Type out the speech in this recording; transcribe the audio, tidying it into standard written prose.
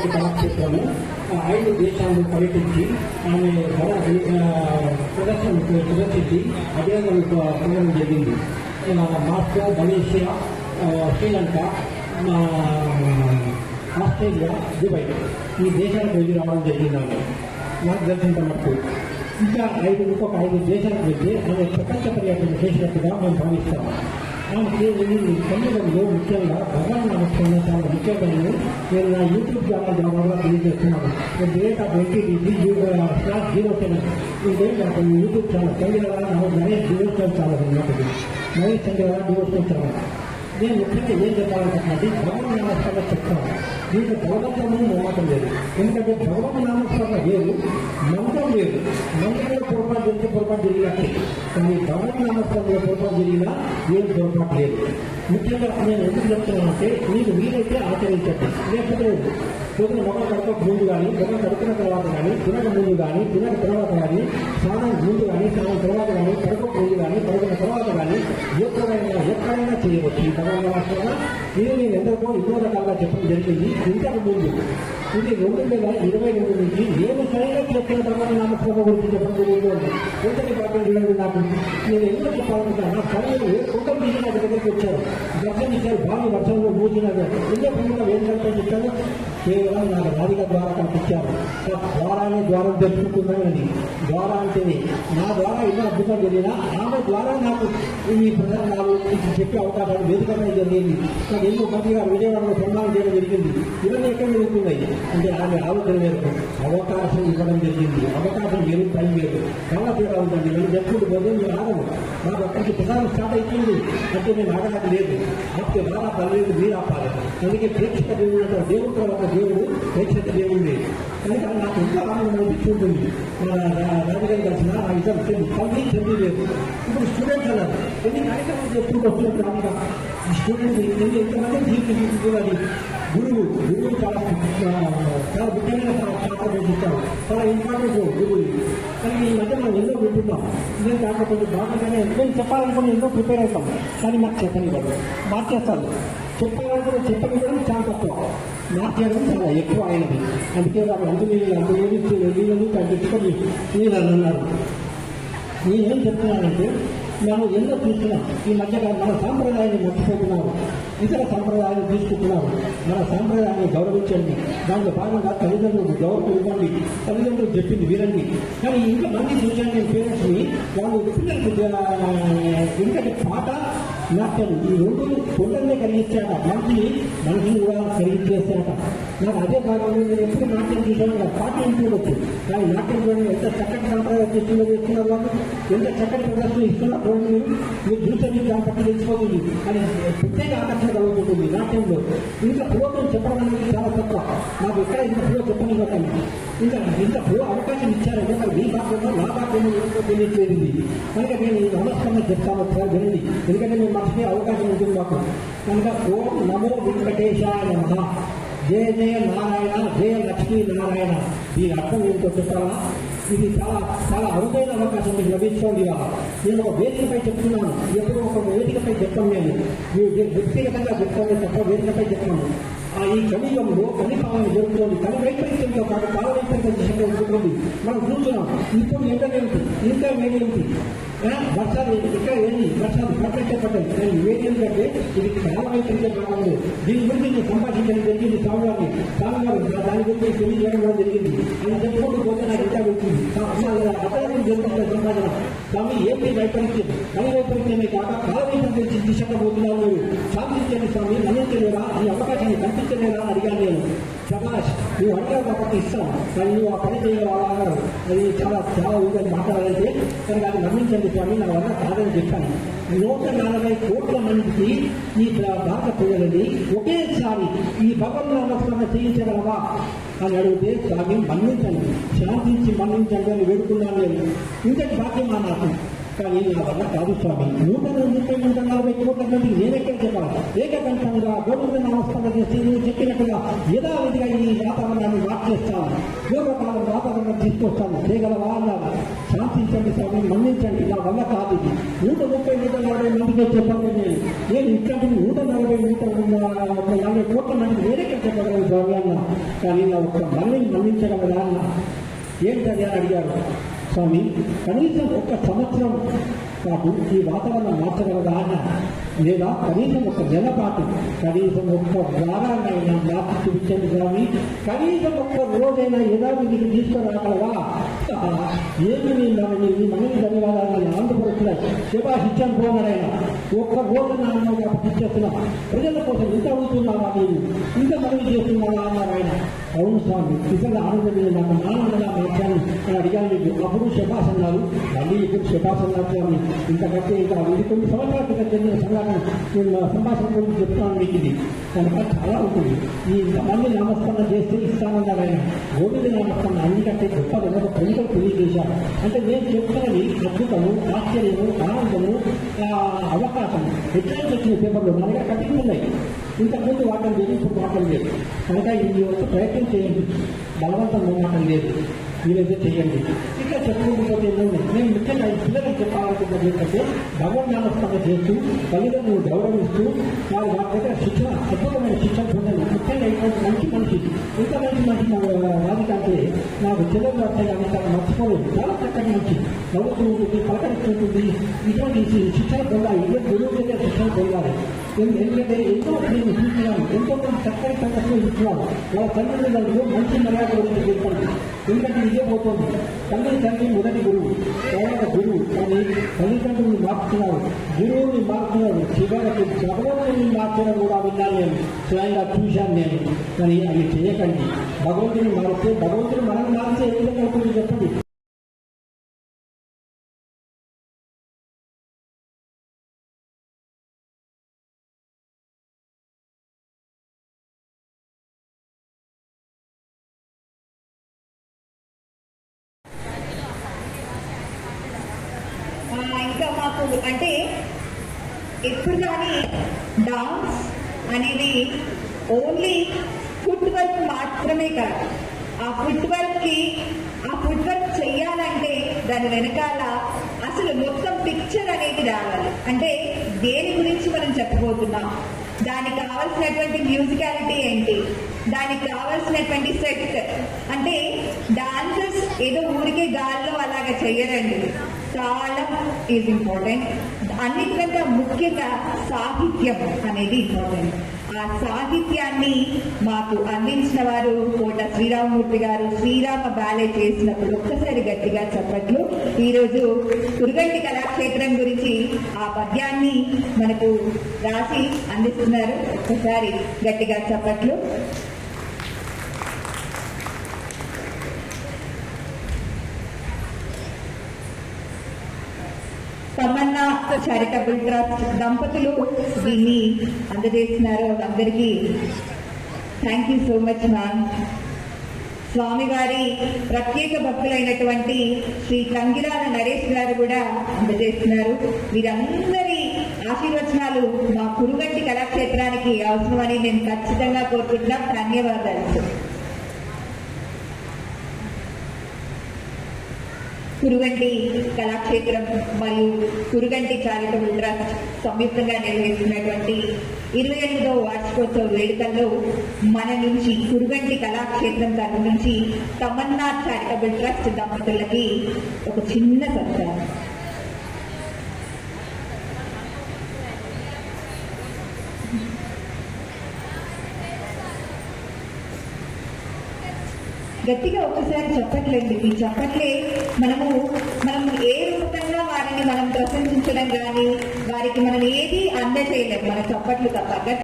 శ్రీలంక కళాక్షేత్రము 5 దేశాలను పర్యటించి ఆమె ప్రదర్శించి అభినందనలు పొందడం జరిగింది. Moscow, Malaysia, Sri Lanka, Australia, Dubai ఈ దేశాలకు వెళ్ళి రావడం జరిగింది. నాకు తెలిసినంతవరకు ఇంకా ఇంకొక 5 దేశాలకు వెళ్తే ఆమె ప్రపంచ పర్యటన చేసినట్టుగా మేము భావిస్తాము. ఆమెకి సంగీతంలో ముఖ్యంగా భగవాన్ నామస్మరణ చాలా ముఖ్యంగా నేను నా యూట్యూబ్ ఛానల్ ద్వారా తెలియజేస్తున్నాను. నేను డేట్ ఆఫ్ /07 ఇదే నాకు యూట్యూబ్ ఛానల్ సంగీత గణేష్ డివోషనల్ ఛానల్ ఉన్నది. మహేష్ సంగీత డివోషనల్ ఛానల్. నేను ముఖ్యంగా ఏం చెప్పాలంటే భగవాన్ నామస్మరణ చెప్తాను. దీనికి భగవంతము నమ్మకం లేదు. ఎందుకంటే భగవాన్ నామస్మరణ వేరు, మంత్రం వేరు. మంత్రంలో పొరపాటు జరిగితే పొరపాటు జరిగినట్టే, కానీ భగవాన్ నామస్మరణలో పొరపాటు జరిగినా ఏం పొరపాటు లేదు. ముఖ్యంగా నేను ఎందుకు చెప్తున్నానంటే మీకు వీలైతే ఆచరించండి, లేకపోతే పొద్దున మొగ కడప ముందు కానీ, మొగ కడుపున తర్వాత కానీ, తినక ముందు కానీ, తినక తర్వాత కానీ, స్నానం ముందు కానీ, స్నానం తర్వాత కానీ, కడుపు ముందు కానీ, కడుపున తర్వాత కానీ ఎక్కడైనా చేయవచ్చు. ఈ భగవాన్ నామస్మరణ ఇది నేను ఎంతకో ఎన్నో రకాలుగా చెప్పడం జరిగింది. ఇంతకు ముందు ఇది 2022 నుంచి నేను సరిగా చేసిన భగవాన్ నామస్మరణ గురించి చెప్పడం జరిగింది. ఎంతటి పాఠం చూడండి. నాకు నేను ఎందుకు చెప్పాలనుకుంటున్నా, సరైన కుటుంబం తీసి నాకు దగ్గరికి వచ్చారు, దర్శనం ఇచ్చారు. భారీ వర్షంలో మూసినారు. ఎందుకు పండుగ ఏం కలుగుతాను చెప్పాను, కేవలం నాకు రాధిక ద్వారా కనిపించారు. ద్వారానే ద్వారం తెలుసుకుంటున్నానని. ద్వారా అంటేనే నా ద్వారా ఎన్నో అద్భుతం జరిగినా ఆమె ద్వారా నాకు ఈ ప్రధానాలు చెప్పే అవకాశాలు వేదికగా జరిగింది. నాకు ఎన్నో మంత్రి గారు విజయవాడలో సన్మానం చేయడం జరిగింది. ఇవన్నీ ఎక్కడ జరుగుతున్నాయి అంటే ఆమె ఆలోచన మేరకు అవకాశం ఇవ్వడం జరిగింది. అవకాశం వేరు, టైం వేరు, చాలా తేడా ఉందండి. నేను చెప్పుకుంటూ పోతే మీరు ఆగము. నాకు అక్కడికి ప్రధానం స్టార్ట్ అయిపోయింది అంటే నేను ఆగడానికి లేదు. అప్పుడు బాగా పర్లేదు, మీరు ఆపాలి. అందుకే ప్రేక్షక దేవుడు అంటే దేవుడు తర్వాత దేవుడు ప్రేక్షక దేవుడు. కనుక నాకు ఎంతో ఆనందం అనిపిస్తుంటుంది. రాజకీయం కలిసిన ఆ ఇద్దరు తల్లి చదివి లేదు. ఇప్పుడు స్టూడెంట్స్ అన్నారు ఎన్ని కార్యక్రమాలు చెప్పుకుంటూ వస్తున్నట్టు రాగా ఈ స్టూడెంట్స్ ఎంతమంది జీవితం గురువు చాలా ముఖ్యమైన పాత్ర పోషిస్తారు. చాలా ఇంపార్టెంట్ గురువు. కానీ ఈ మధ్య మనం ఎన్నో వింటున్నాం. నేను దాంట్లో కొంచెం బాగానే నేను చెప్పాలనుకుని ఎన్నో ప్రిపేర్ అవుతాం, కానీ మాకు చెప్పని వాళ్ళు మార్చేస్తారు. చెప్పాలనుకుని చెప్పని కూడా చాలా తక్కువ, మార్చేయడం చాలా ఎక్కువ అయినది. అందుకే వాళ్ళు నీళ్ళు తగ్గించుకొని నీళ్ళు అన్నారు. నేనేం చెప్తున్నానంటే మనం ఎన్నో చూస్తున్నాం. ఈ మధ్యగా మన సాంప్రదాయాన్ని మర్చిపోతున్నారు, ఇతర సాంప్రదాయాలు తీసుకుంటున్నారు. మన సాంప్రదాయాన్ని గౌరవించండి. దాంట్లో భాగంగా తల్లిదండ్రులకు గౌరవం ఇవ్వండి. తల్లిదండ్రులు చెప్పింది వినండి. కానీ ఇంకా మంది చూశాను నేను పేరెంట్స్ని, వాళ్ళు పిల్లలకు ఎందుకంటే పాట నాట్యం ఈ 2 తొందరనే కలిగించాక మనసుని కూడా కలిగించేస్తాక నాకు అదే భాగంలో నేను ఎప్పుడు నాట్యం చూసాను కదా. పాట ఇంటివచ్చు, కానీ నాట్యం చూడండి ఎంత చక్కటి సాంప్రదాయం చేస్తున్నారు వాళ్ళు, ఎంత చక్కటి ప్రదర్శన ఇస్తున్నారు. మీరు చూస్తే మీకు దాని పట్ల తెలిసిపోతుంది. కానీ ప్రత్యేక ఆకర్షణ కలుగుతుంది నాట్యంలో. ఇంకా పురోగం చెప్పడం అనేది చాలా తక్కువ. నాకు ఎక్కడ ఇంత పురో చెప్పనివ్వకండి. ఇంకా ఇంత పురో అవకాశం ఇచ్చారంటే మరి మీ భాగంలో నా భాగంలో తెలియజేసింది. కనుక నేను ఈ నమస్కారం చెప్తాను ఒకసారి వినండి. ఎందుకంటే మేము మర్చిపోయే అవకాశం ఉంటుంది మాకు. కనుక ఓం నమో వెంకటేశాయ నమః, జయ జయ నారాయణ, జయ లక్ష్మీ నారాయణ. దీని అర్థం ఏంటో చెప్పాలా? ఇది చాలా చాలా అరుదైన అవకాశం మీకు లభించుకోండి. నేను ఒక వేదికపై చెప్తున్నాను, ఎప్పుడు ఒక వేదికపై చెప్తాను. నేను వ్యక్తిగతంగా చెప్తాను తప్ప వేదికపై చెప్తాను. ఈ కలియుగంలో కలిపాలన జరుగుతుంది. కలి వైపరీత్యంతో పాటు కాల వైపరీత్యం దిశగా ఉంటుంది. మనం చూస్తున్నాం. ఇప్పుడు ఎండలేమిటి, ఇంకా వేడేమిటి, వర్షాలు ఇక్కడ ఏంటి, వర్షాలు ప్రకటించబడ్డాయి. కానీ వేడేంటంటే ఇది కాల వైపరీత్యం కాలంలో దీని గురించి నేను సంభాషించడం జరిగింది. స్వామివారు దాని గురించి తెలియజేయడం కూడా జరిగింది. అని చెప్పుకుంటూ పోతే నాకు ఇంకా వెళ్తుంది అతను జరుగుతున్న సంపాదన. స్వామి ఏంటి వైపరీత్యం, కలి వైపరీత్యమే కాక కాల వైపరీత్యం దిశగా పోతున్నారు. మీరు శాంతించండి స్వామి, నమ్మించలేరా, ఈ అవకాశాన్ని కల్పించలేరా అని అడిగాను నేను. సభాష్, నువ్వు అడిగావు కాబట్టి ఇస్తాను, కానీ నువ్వు ఆ పని చేయగలవాళ్ళు అది చాలా చాలా ఉందని మాట్లాడాలంటే కనుక అది నమ్మించండి స్వామి, నా వల్ల కాదని చెప్పాను. 140 కోట్ల మందికి ఈ భారత ప్రజలని ఒకేసారి ఈ భగవన్ నమస్కారం చేయించగలవా అని అడిగితే స్వామి మన్నించండి, శాంతించి మన్నించండి అని వేడుకున్నాను నేను. ఇంతటి భాగ్యం నాకు. కానీ నా వల్ల కాదు స్వామి. 140 కోట్ల మందికి నేనెక్కడ చెప్పాలి? ఏకకంఠంగా గౌరవ నమస్కారం చేసి నువ్వు చెప్పినట్టుగా యథావిధిగా ఈ వాతావరణాన్ని మార్చేస్తాను, పూర్వకాలం వాతావరణం తీసుకొస్తాను, చేయగలవా అన్నారు. శాంతించండి స్వామి, మన్నించండి, నా వల్ల కాదు ఇది. 130-140 మందికి చెప్పండి. నేను ఇట్లాంటి 140 కోట్ల మందికి వేరేగా చెప్పగలను స్వామి అన్న. కానీ నా ఒక్క మన్నించగలరా అన్న. ఏంటది అని అడిగారు. స్వామి, కనీసం 1 సంవత్సరం పాటు ఈ వాతావరణం మార్చగలదా అన్న. లేదా కనీసం 1 నెల పాటు, కనీసం 1 వారాన్నైనా మార్చి చూపించండి స్వామి. కనీసం 1 రోజైనా యథావిధికి తీసుకురాగలవా? ఏమి మనకి ధన్యవాదాలు ఆంధ్రప్రదేశ్ శుభాశిత్యం పోనరైనా 1 రోజు నాన్న ఇచ్చేస్తున్నా. ప్రజల కోసం ఇంత అవుతున్నావా, నేను ఇంత మనవి చేస్తున్నావా అన్నారు ఆయన. అవును స్వామి, నిజంగా ఆనందం, నాకు ఆనందంగా మార్చాను అని అడిగాను మీకు. అప్పుడు శుభాష్ అన్నారు. మళ్ళీ ఇప్పుడు శుభాష్ అన్నారు స్వామి. ఇంతకంటే ఇంకా ఇది కొన్ని సంవత్సరాల క్రితం చెందిన సంఘటన, నేను సంభాషణ గురించి చెప్తాను మీకు. ఇది కనుక చాలా ఉంటుంది. ఈ ఇంతమంది నామస్మరణ చేస్తే ఇస్తానన్నారు ఆయన. గోవింద నామస్మరణ అన్నికంటే గొప్ప ప్రజలకు తెలియజేశారు. అంటే నేను చెప్తున్నది అద్భుతము, ఆశ్చర్యము, ఆనందము, అవకాశం ఎట్లా వచ్చిన పేపర్లో నా దగ్గర కట్టిస్తున్నాయి. ఇంతకుముందు వాటం లేదు, ఇప్పుడు వాటం లేదు. కనుక ఈ వరకు ప్రయత్నం చేయండి, బలవంతం మాటం లేదు, మీరైతే చేయండి. ఇట్లా చెప్పుకుంటూ పోతే నేను ముఖ్యంగా ఈ పిల్లలకు చెప్పాలనుకున్నది ఏంటంటే, భగవన్నామస్మరణ చేస్తూ తల్లిదండ్రులు గౌరవిస్తూ వారి దగ్గర శిక్షణ, అద్భుతమైన శిక్షణ పొందండి. ముఖ్యంగా ఇటువంటి మంచి మనిషి, ఇంత మంచి మనిషి రాధికంటే నాకు తెలుగు వస్తాయి కానీ తను మర్చిపోలేదు. చాలా చక్కటి మంచి నవ్వుతూ ఉంటుంది, పలకరిస్తుంటుంది. ఇటువంటి శిక్షణ పొందాలి, ఇదే గురువు దగ్గర శిక్షణ పొందాలి. ఎందుకంటే ఎంతో నేను చూస్తున్నాను, ఎంతో మంది చక్కటి సంగతులు ఇస్తున్నారు. వాళ్ళ తల్లిదండ్రులకు మంచి మర్యాద గురించి చెప్పండి. ఎందుకంటే ఇదే పోతుంది. తండ్రి మొదటి గురువు, తర్వాత గురువు. కానీ తల్లిదండ్రులు మార్చుతున్నారు, గురువుని మార్చుతున్నారు, చివరికి భగవంతుని మార్చడం కూడా విన్నాను నేను, స్వయంగా చూశాను నేను. కానీ అవి చేయకండి. భగవంతుని మారితే, భగవంతుని మనం మారితే ఏ విధంగా అవుతుంది చెప్పండి. ఇంకా మాకు అంటే ఎప్పుడు కానీ డాన్స్ అనేది ఓన్లీ ఫుట్ వర్క్ మాత్రమే కాదు. ఆ ఫుట్ వర్క్ చెయ్యాలంటే దాని వెనకాల అసలు మొత్తం పిక్చర్ అనేది రావాలి. అంటే దేని గురించి మనం చెప్పబోతున్నాం, దానికి కావాల్సినటువంటి మ్యూజికాలిటీ ఏంటి, దానికి కావాల్సినటువంటి సెట్. అంటే డాన్సర్స్ ఏదో ఊరికే గాల్లో అలాగా చెయ్యరండి, తాళం ఈజ్ ఇంపార్టెంట్. అన్నిటికంటే ముఖ్యంగా సాహిత్యం అనేది ఇంపార్టెంట్. ఆ సాహిత్యాన్ని మాకు అందించిన వారు కోట శ్రీరామమూర్తి గారు. శ్రీరామ బ్యాలే చేసినప్పుడు ఒక్కసారి గట్టిగా చప్పట్లు. ఈరోజు కురుగంటి కళాక్షేత్రం గురించి ఆ పద్యాన్ని మనకు రాసి అందిస్తున్నారు. ఒక్కసారి గట్టిగా చప్పట్లు. తమన్నా చారిటబుల్ ట్రస్ట్ దంపతులు దీన్ని అందజేస్తున్నారు. అందరికీ thank you so much ma'am. స్వామివారి ప్రత్యేక భక్తులైనటువంటి శ్రీ కంగిరాల నరేష్ గారు కూడా అందజేస్తున్నారు. వీరందరి ఆశీర్వచనాలు మా కురుగంటి కళాక్షేత్రానికి అవసరమని నేను ఖచ్చితంగా కోరుకుంటున్నాం. ధన్యవాదాలు. కురుగంటి కళాక్షేత్రం మరియు కురుగంటి చారిటబుల్ ట్రస్ట్ సంయుక్తంగా నిర్వహిస్తున్నటువంటి 28వ వార్షికోత్సవ వేడుకల్లో మన నుంచి కురుగంటి కళాక్షేత్రం తరఫు నుంచి తమన్నా చారిటబుల్ ట్రస్ట్ దంపతులకి ఒక చిన్న సత్కారం. గట్టిగా ఒకసారి చెప్పట్లేండి. ఈ చెప్పట్లే మనం ఏ రూపంగా వారిని మనం ప్రశంసించడం కానీ వారికి మనం ఏది అందచేయలేము మన చప్పట్లు తప్ప.